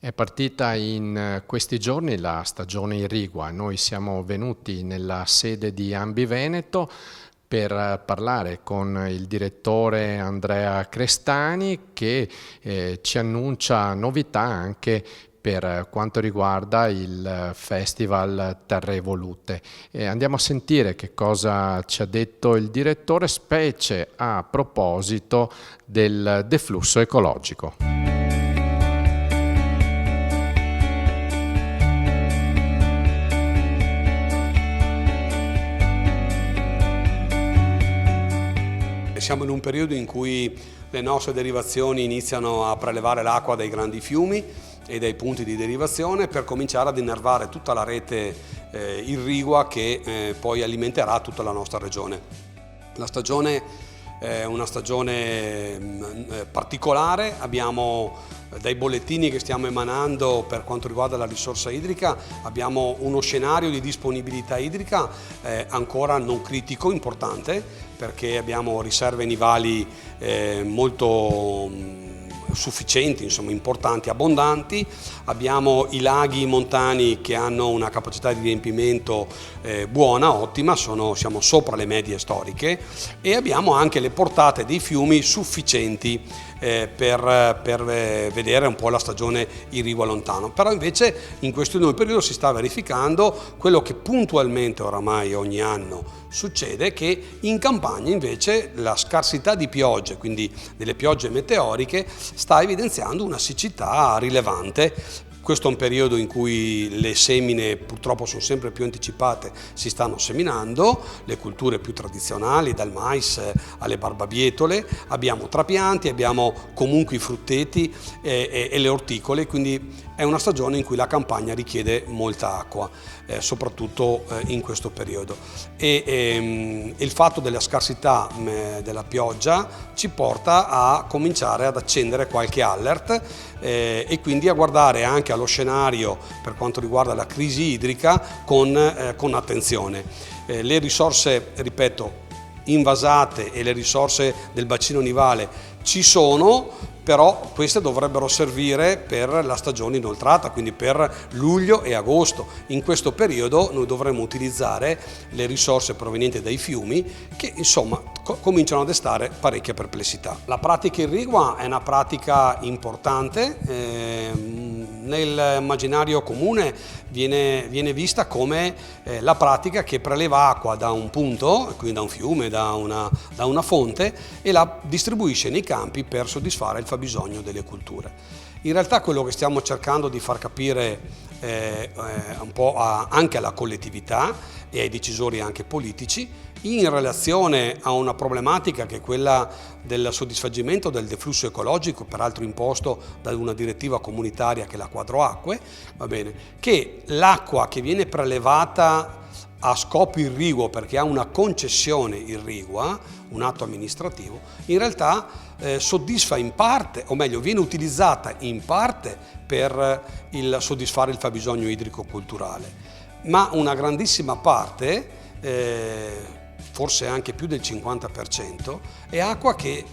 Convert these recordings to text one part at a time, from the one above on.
È partita in questi giorni la stagione irrigua. Noi siamo venuti nella sede di Ambi Veneto per parlare con il direttore Andrea Crestani che ci annuncia novità anche per quanto riguarda il Festival Terre Evolute. Andiamo a sentire che cosa ci ha detto il direttore, specie a proposito del deflusso ecologico. Siamo in un periodo in cui le nostre derivazioni iniziano a prelevare l'acqua dai grandi fiumi e dai punti di derivazione per cominciare ad innervare tutta la rete irrigua che poi alimenterà tutta la nostra regione. La stagione è una stagione particolare, abbiamo dai bollettini che stiamo emanando per quanto riguarda la risorsa idrica, abbiamo uno scenario di disponibilità idrica ancora non critico, importante, perché abbiamo riserve nivali molto sufficienti, insomma importanti, abbondanti. Abbiamo i laghi montani che hanno una capacità di riempimento buona, ottima, siamo sopra le medie storiche, e abbiamo anche le portate dei fiumi sufficienti per vedere un po' la stagione irrigua lontano. Però invece in questo nuovo periodo si sta verificando quello che puntualmente oramai ogni anno succede, che in campagna invece la scarsità di piogge, quindi delle piogge meteoriche, sta evidenziando una siccità rilevante. Questo è un periodo in cui le semine purtroppo sono sempre più anticipate, si stanno seminando, le culture più tradizionali, dal mais alle barbabietole, abbiamo trapianti, abbiamo comunque i frutteti e le orticole, quindi è una stagione in cui la campagna richiede molta acqua, soprattutto in questo periodo. Il fatto della scarsità della pioggia ci porta a cominciare ad accendere qualche alert e quindi a guardare anche allo scenario per quanto riguarda la crisi idrica con attenzione. Le risorse, ripeto, invasate e le risorse del bacino nivale ci sono, però queste dovrebbero servire per la stagione inoltrata, quindi per luglio e agosto. In questo periodo noi dovremmo utilizzare le risorse provenienti dai fiumi che insomma cominciano a destare parecchia perplessità. La pratica irrigua è una pratica importante, nell'immaginario comune viene vista come la pratica che preleva acqua da un punto, quindi da un fiume, da una fonte, e la distribuisce nei campi per soddisfare il fabbisogno delle culture. In realtà quello che stiamo cercando di far capire un po' anche alla collettività e ai decisori anche politici, in relazione a una problematica che è quella del soddisfacimento del deflusso ecologico, peraltro imposto da una direttiva comunitaria che è la Quadro Acque, va bene, che l'acqua che viene prelevata a scopo irriguo perché ha una concessione irrigua, un atto amministrativo, in realtà soddisfa in parte, o meglio viene utilizzata in parte per soddisfare il fabbisogno idrico culturale, ma una grandissima parte, forse anche più del 50%, è acqua che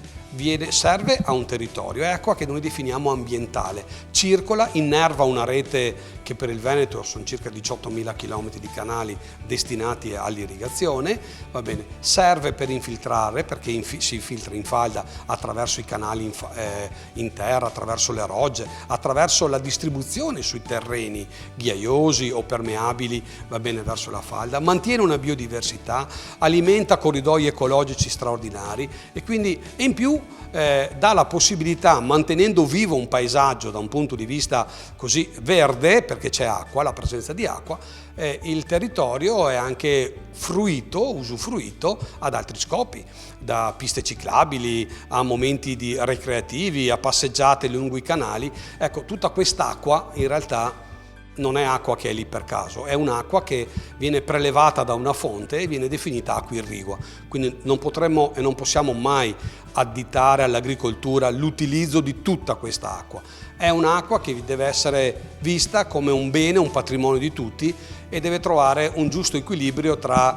serve a un territorio, è acqua che noi definiamo ambientale, circola, innerva una rete che per il Veneto sono circa 18.000 km di canali destinati all'irrigazione, va bene, serve per infiltrare perché si infiltra in falda attraverso i canali in terra, attraverso le rogge, attraverso la distribuzione sui terreni ghiaiosi o permeabili, va bene, verso la falda, mantiene una biodiversità, alimenta corridoi ecologici straordinari e quindi in più dà la possibilità, mantenendo vivo un paesaggio da un punto di vista così verde, perché c'è acqua, la presenza di acqua, il territorio è anche usufruito ad altri scopi, da piste ciclabili a momenti ricreativi, a passeggiate lungo i canali. Ecco, tutta quest'acqua in realtà non è acqua che è lì per caso, è un'acqua che viene prelevata da una fonte e viene definita acqua irrigua. Quindi non potremmo e non possiamo mai additare all'agricoltura l'utilizzo di tutta questa acqua. È un'acqua che deve essere vista come un bene, un patrimonio di tutti, e deve trovare un giusto equilibrio tra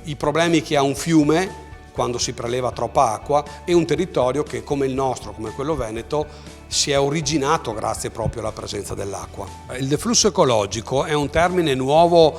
i problemi che ha un fiume quando si preleva troppa acqua e un territorio che, come il nostro, come quello veneto, si è originato grazie proprio alla presenza dell'acqua. Il deflusso ecologico è un termine nuovo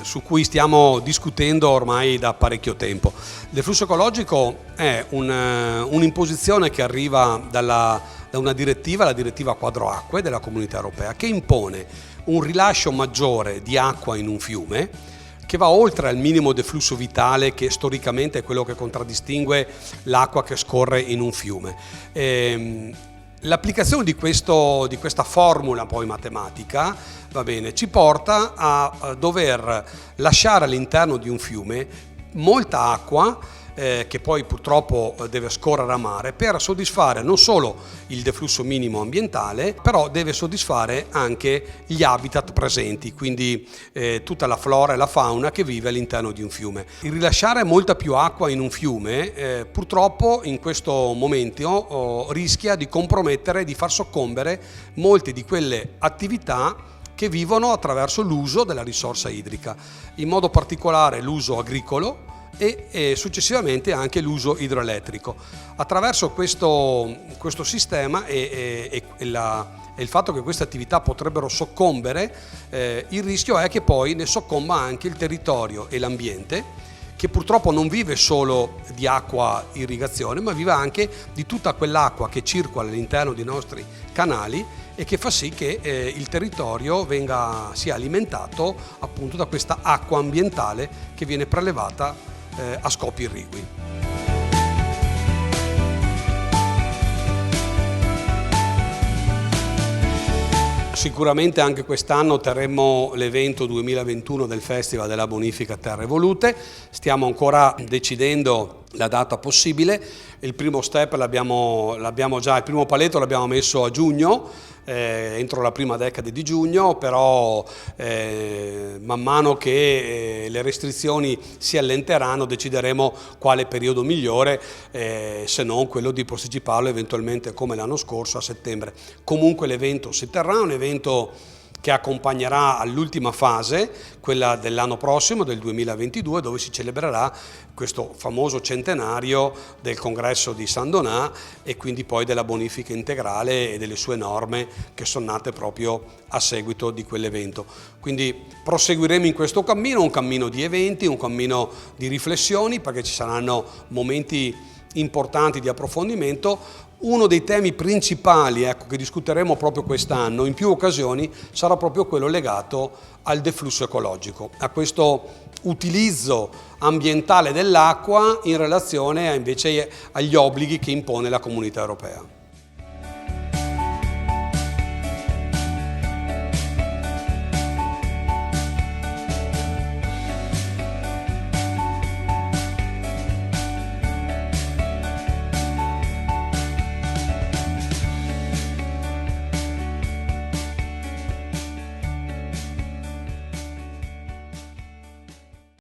su cui stiamo discutendo ormai da parecchio tempo. Il deflusso ecologico è un'imposizione che arriva da una direttiva, la direttiva quadro acque della Comunità Europea, che impone un rilascio maggiore di acqua in un fiume, che va oltre al minimo deflusso vitale, che storicamente è quello che contraddistingue l'acqua che scorre in un fiume. L'applicazione di questa formula poi matematica, va bene, ci porta a dover lasciare all'interno di un fiume molta acqua che poi purtroppo deve scorrere a mare per soddisfare non solo il deflusso minimo ambientale, però deve soddisfare anche gli habitat presenti, quindi tutta la flora e la fauna che vive all'interno di un fiume. Il rilasciare molta più acqua in un fiume purtroppo in questo momento rischia di compromettere, di far soccombere molte di quelle attività che vivono attraverso l'uso della risorsa idrica, in modo particolare l'uso agricolo e successivamente anche l'uso idroelettrico. Attraverso questo sistema e il fatto che queste attività potrebbero soccombere, il rischio è che poi ne soccomba anche il territorio e l'ambiente, che purtroppo non vive solo di acqua irrigazione, ma vive anche di tutta quell'acqua che circola all'interno dei nostri canali e che fa sì che il territorio sia alimentato appunto da questa acqua ambientale che viene prelevata a scopi irrigui. Sicuramente anche quest'anno terremo l'evento 2021 del Festival della Bonifica Terre Volute. Stiamo ancora decidendo la data possibile. Il primo step l'abbiamo già, il primo paletto l'abbiamo messo a giugno, entro la prima decade di giugno, però man mano che le restrizioni si allenteranno decideremo quale periodo migliore, se non quello di posticiparlo eventualmente come l'anno scorso a settembre. Comunque l'evento si terrà, un evento che accompagnerà all'ultima fase, quella dell'anno prossimo, del 2022, dove si celebrerà questo famoso centenario del congresso di San Donà e quindi poi della bonifica integrale e delle sue norme che sono nate proprio a seguito di quell'evento. Quindi proseguiremo in questo cammino, un cammino di eventi, un cammino di riflessioni, perché ci saranno momenti importanti di approfondimento. Uno dei temi principali che discuteremo proprio quest'anno in più occasioni sarà proprio quello legato al deflusso ecologico, a questo utilizzo ambientale dell'acqua in relazione invece agli obblighi che impone la Comunità Europea.